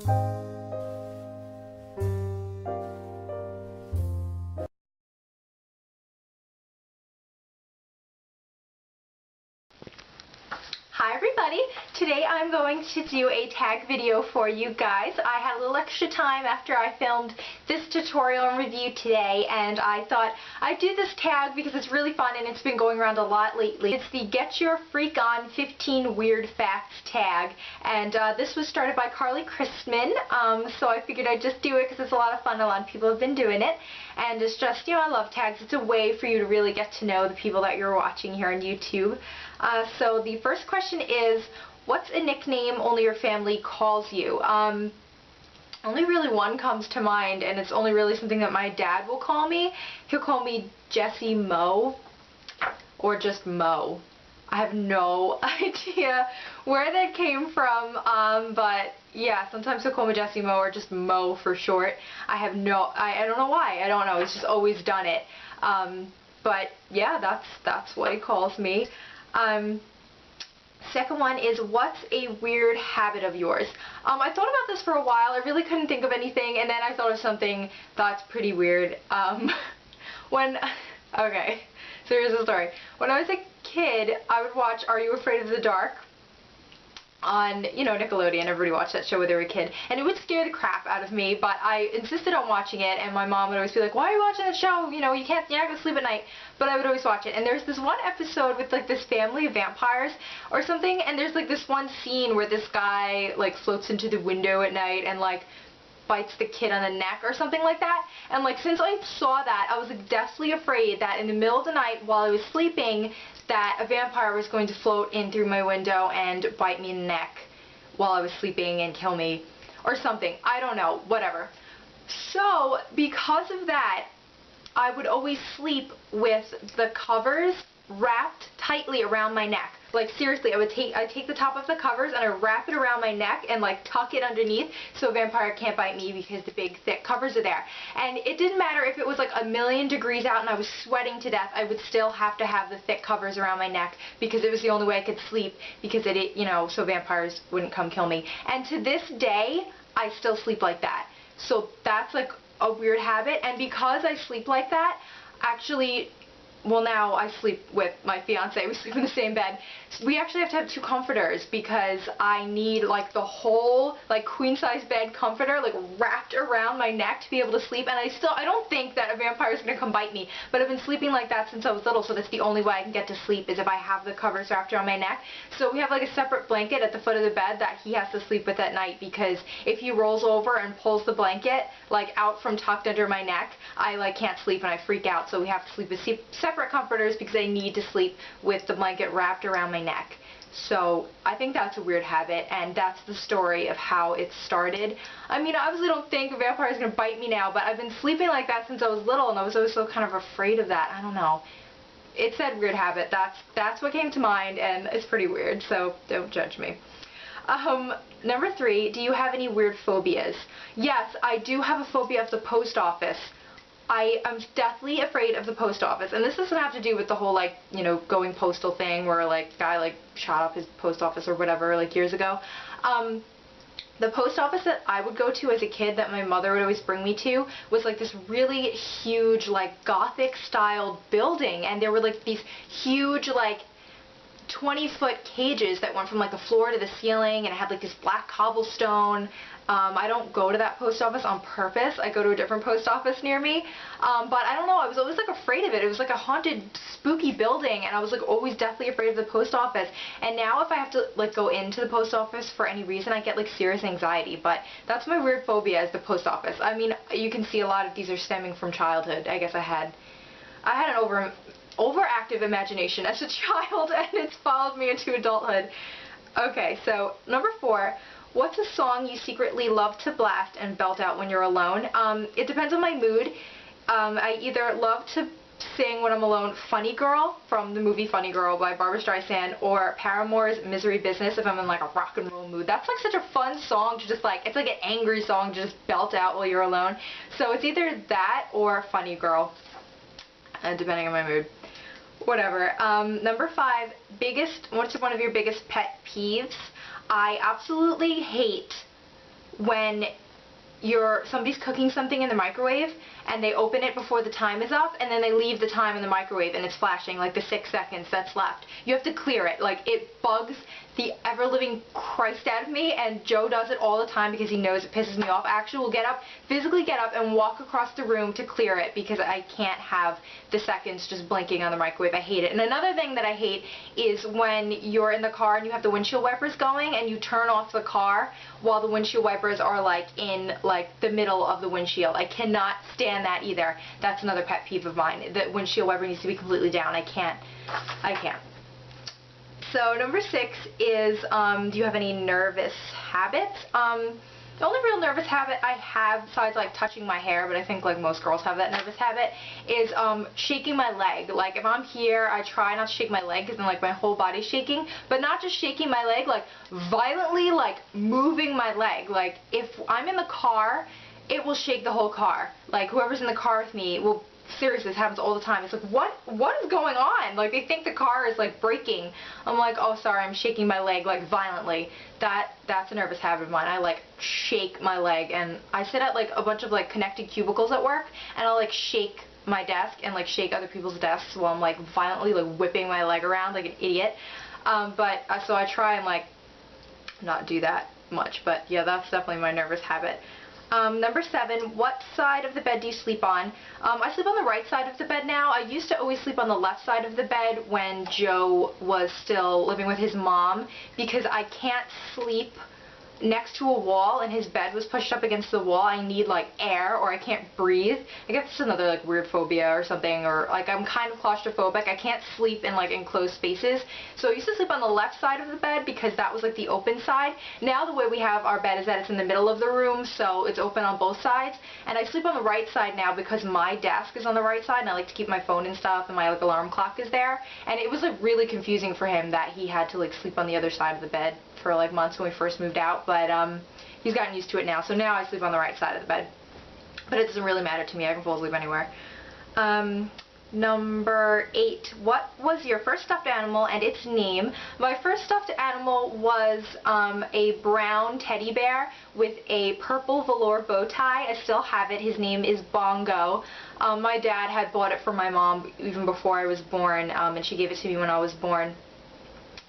Hi everybody! Today I'm going to do a tag video for you guys. I had a little extra time after I filmed this tutorial and review today, and I thought I'd do this tag because it's really fun and it's been going around a lot lately. It's the Get Your Freak On 15 Weird Facts tag, and this was started by Carly Christman, so I figured I'd just do it because it's a lot of fun. A lot of people have been doing it, and it's just, I love tags. It's a way for you to really get to know the people that you're watching here on YouTube. So the first question is, what's a nickname only your family calls you? Only really one comes to mind, and it's only really something that my dad will call me. He'll call me Jessie Mo, or just Mo. I have no idea where that came from, but yeah, sometimes he'll call me Jessie Mo or just Mo for short. I don't know why. I don't know. He's just always done it. But yeah, that's what he calls me. Second one is, what's a weird habit of yours? I thought about this for a while. I really couldn't think of anything, and then I thought of something that's pretty weird. Okay, so here's the story. When I was a kid, I would watch Are You Afraid of the Dark on, Nickelodeon. Everybody watched that show when they were a kid, and it would scare the crap out of me, but I insisted on watching it, and my mom would always be like, why are you watching that show? You're not going to sleep at night. But I would always watch it, and there's this one episode with like this family of vampires or something, and there's like this one scene where this guy like floats into the window at night and like bites the kid on the neck or something like that. And like, since I saw that, I was like deathly afraid that in the middle of the night while I was sleeping, that a vampire was going to float in through my window and bite me in the neck while I was sleeping and kill me or something. I don't know, whatever. So because of that, I would always sleep with the covers wrapped tightly around my neck. Like, seriously, I'd take the top of the covers and I'd wrap it around my neck and like tuck it underneath so a vampire can't bite me because the big thick covers are there. And it didn't matter if it was like 1,000,000 degrees out and I was sweating to death, I would still have to have the thick covers around my neck because it was the only way I could sleep, because so vampires wouldn't come kill me. And to this day, I still sleep like that. So that's like a weird habit, and because I sleep like that, actually, well, now I sleep with my fiance. We sleep in the same bed. We actually have to have 2 comforters because I need like the whole like queen size bed comforter like wrapped around my neck to be able to sleep. And I don't think that a vampire is gonna come bite me, but I've been sleeping like that since I was little, so that's the only way I can get to sleep is if I have the covers wrapped around my neck. So we have like a separate blanket at the foot of the bed that he has to sleep with at night, because if he rolls over and pulls the blanket like out from tucked under my neck, I like can't sleep and I freak out. So we have to sleep with separate comforters because I need to sleep with the blanket wrapped around my neck. So I think that's a weird habit, and that's the story of how it started. I mean, I obviously don't think a vampire is going to bite me now, but I've been sleeping like that since I was little, and I was always so kind of afraid of that. I don't know. It said weird habit. That's what came to mind, and it's pretty weird, so don't judge me. Number 3, do you have any weird phobias? Yes, I do have a phobia of the post office. I am deathly afraid of the post office, and this doesn't have to do with the whole going postal thing where like guy shot up his post office or whatever like years ago. The post office that I would go to as a kid that my mother would always bring me to was like this really huge like gothic style building, and there were like these huge like 20-foot cages that went from like the floor to the ceiling, and it had like this black cobblestone. I don't go to that post office on purpose. I go to a different post office near me. But I don't know, I was always like afraid of it. It was like a haunted, spooky building, and I was like always deathly afraid of the post office. And now if I have to like go into the post office for any reason, I get like serious anxiety. But that's my weird phobia, is the post office. I mean, you can see a lot of these are stemming from childhood. I guess I had an overactive imagination as a child, and it's followed me into adulthood. Okay, so number 4, what's a song you secretly love to blast and belt out when you're alone? It depends on my mood. I either love to sing when I'm alone Funny Girl from the movie Funny Girl by Barbra Streisand, or Paramore's Misery Business if I'm in like a rock and roll mood. That's like such a fun song to just like, it's like an angry song to just belt out while you're alone. So it's either that or Funny Girl, depending on my mood. Whatever. Number 5, what's one of your biggest pet peeves? I absolutely hate when somebody's cooking something in the microwave and they open it before the time is up and then they leave the time in the microwave and it's flashing like the 6 seconds that's left. You have to clear it. Like, it bugs the ever-living Christ out of me, and Joe does it all the time because he knows it pisses me off. Actually will physically get up and walk across the room to clear it because I can't have the seconds just blinking on the microwave. I hate it. And another thing that I hate is when you're in the car and you have the windshield wipers going and you turn off the car while the windshield wipers are like in like the middle of the windshield. I cannot stand that either. That's another pet peeve of mine. The windshield wiper needs to be completely down. I can't. So number 6 is, do you have any nervous habits? The only real nervous habit I have, besides like touching my hair, but I think like most girls have that nervous habit, is shaking my leg. Like, if I'm here, I try not to shake my leg because then like my whole body's shaking, but not just shaking my leg, like violently like moving my leg. Like, if I'm in the car, it will shake the whole car. Like, whoever's in the car with me will, seriously, this happens all the time. It's like, what is going on? Like, they think the car is like braking. I'm like, oh, sorry, I'm shaking my leg like violently. That's a nervous habit of mine. I like shake my leg, and I sit at like a bunch of like connected cubicles at work, and I'll like shake my desk and like shake other people's desks while I'm like violently like whipping my leg around like an idiot. So I try and like not do that much, but yeah, that's definitely my nervous habit. Number 7, what side of the bed do you sleep on? I sleep on the right side of the bed now. I used to always sleep on the left side of the bed when Joe was still living with his mom, because I can't sleep next to a wall and his bed was pushed up against the wall. I need like air, or I can't breathe. I guess it's another like weird phobia or something, or like I'm kind of claustrophobic. I can't sleep in like enclosed spaces. So I used to sleep on the left side of the bed because that was like the open side. Now the way we have our bed is that it's in the middle of the room, so it's open on both sides. And I sleep on the right side now because my desk is on the right side and I like to keep my phone and stuff, and my like alarm clock is there. And it was like really confusing for him that he had to like sleep on the other side of the bed for like months when we first moved out, but he's gotten used to it now, so now I sleep on the right side of the bed. But it doesn't really matter to me. I can fall asleep anywhere. Number 8, what was your first stuffed animal and its name? My first stuffed animal was a brown teddy bear with a purple velour bow tie. I still have it. His name is Bongo. My dad had bought it for my mom even before I was born, and she gave it to me when I was born.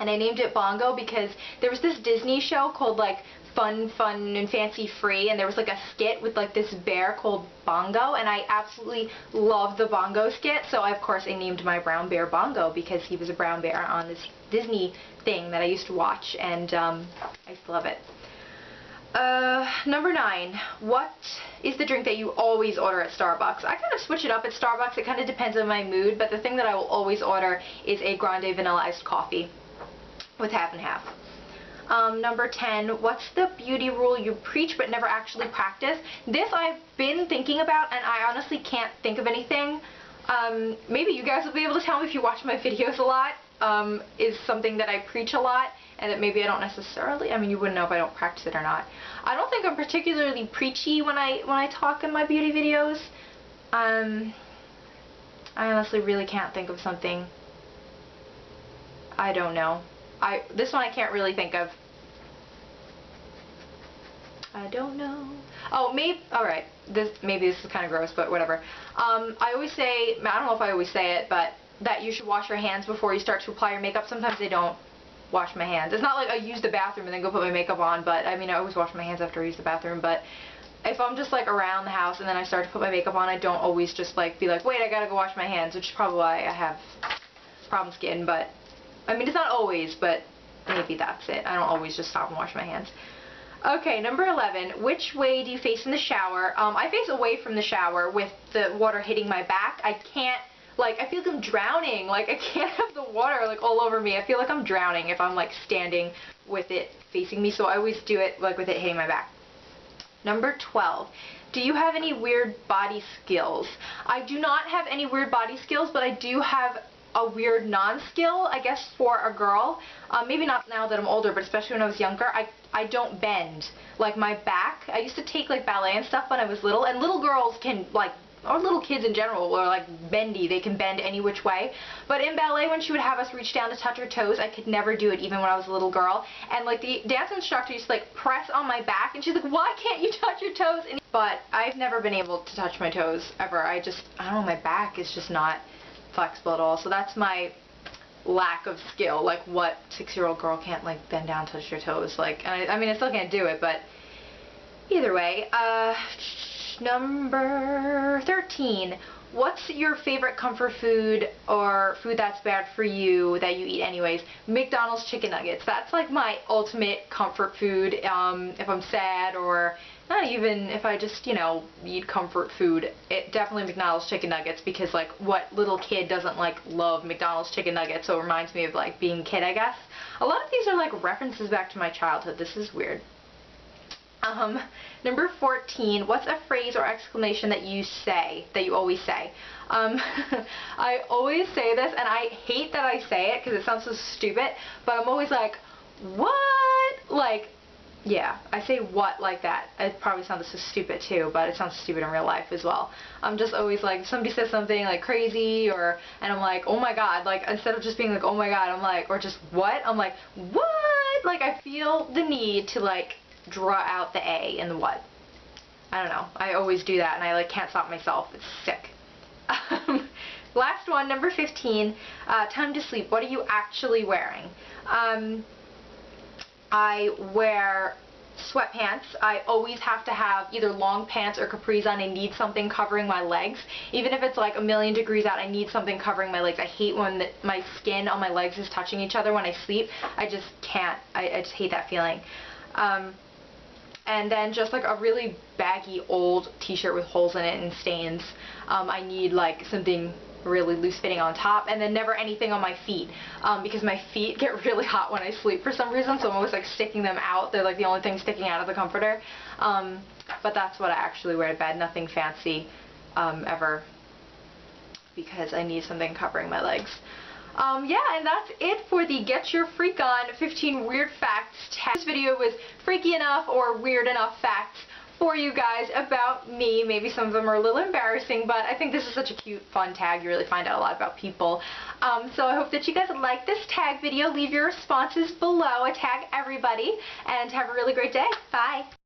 And I named it Bongo because there was this Disney show called like Fun and Fancy Free, and there was like a skit with like this bear called Bongo, and I absolutely loved the Bongo skit, so of course I named my brown bear Bongo because he was a brown bear on this Disney thing that I used to watch, and I used to love it. Number 9, what is the drink that you always order at Starbucks? I kind of switch it up at Starbucks. It kind of depends on my mood, but the thing that I will always order is a grande vanilla iced coffee with half and half. Number 10, what's the beauty rule you preach but never actually practice? This I've been thinking about, and I honestly can't think of anything. Maybe you guys will be able to tell me if you watch my videos a lot. Is something that I preach a lot, and that maybe I don't necessarily, I mean, you wouldn't know if I don't practice it or not. I don't think I'm particularly preachy when I talk in my beauty videos. I honestly really can't think of something. I don't know. This one I can't really think of. I don't know. Oh, maybe, alright, maybe this is kind of gross, but whatever. I always say, I don't know if I always say it, but that you should wash your hands before you start to apply your makeup. Sometimes I don't wash my hands. It's not like I use the bathroom and then go put my makeup on, but I mean, I always wash my hands after I use the bathroom, but if I'm just like around the house and then I start to put my makeup on, I don't always just like be like, wait, I gotta go wash my hands, which is probably why I have problem skin, but I mean, it's not always, but maybe that's it. I don't always just stop and wash my hands. Okay, number 11, which way do you face in the shower? I face away from the shower with the water hitting my back. I can't, like, I feel like I'm drowning. Like, I can't have the water, like, all over me. I feel like I'm drowning if I'm, like, standing with it facing me, so I always do it, like, with it hitting my back. Number 12, do you have any weird body skills? I do not have any weird body skills, but I do have a weird non-skill, I guess, for a girl. Maybe not now that I'm older, but especially when I was younger, I don't bend. Like, my back, I used to take like ballet and stuff when I was little, and little girls can like or little kids in general are like bendy. They can bend any which way. But in ballet, when she would have us reach down to touch her toes, I could never do it even when I was a little girl. And like the dance instructor used to like press on my back and she's like, why can't you touch your toes? But I've never been able to touch my toes ever. I don't know, my back is just not flexible at all. So that's my lack of skill. Like, what 6-year-old girl can't like bend down, touch your toes? Like, I mean, I still can't do it, but either way. Number 13. What's your favorite comfort food or food that's bad for you that you eat anyways? McDonald's chicken nuggets. That's like my ultimate comfort food if I'm sad, or not even if I just, you know, eat comfort food. It definitely McDonald's chicken nuggets, because like what little kid doesn't like love McDonald's chicken nuggets? So it reminds me of like being a kid, I guess. A lot of these are like references back to my childhood. This is weird. Number 14, what's a phrase or exclamation that you say, that you always say? I always say this, and I hate that I say it because it sounds so stupid, but I'm always like, what? Like, yeah, I say what like that. It probably sounds so stupid too, but it sounds stupid in real life as well. I'm just always like, if somebody says something like crazy, and I'm like, oh my god, like instead of just being like, oh my god, I'm like, or just what? I'm like, what? Like I feel the need to like draw out the A in the what. I don't know. I always do that, and I like can't stop myself. It's sick. Last one, number 15. Time to sleep. What are you actually wearing? I wear sweatpants. I always have to have either long pants or capris on. I need something covering my legs. Even if it's like 1,000,000 degrees out, I need something covering my legs. I hate when my skin on my legs is touching each other when I sleep. I just can't. I just hate that feeling. And then just like a really baggy old t-shirt with holes in it and stains. I need like something really loose fitting on top, and then never anything on my feet, because my feet get really hot when I sleep for some reason, so I'm always like sticking them out. They're like the only thing sticking out of the comforter. But that's what I actually wear to bed. Nothing fancy ever, because I need something covering my legs. Yeah, and that's it for the Get Your Freak On 15 Weird Facts tag. This video was freaky enough or weird enough facts for you guys about me. Maybe some of them are a little embarrassing, but I think this is such a cute, fun tag. You really find out a lot about people. So I hope that you guys like this tag video. Leave your responses below. I tag everybody, and have a really great day. Bye.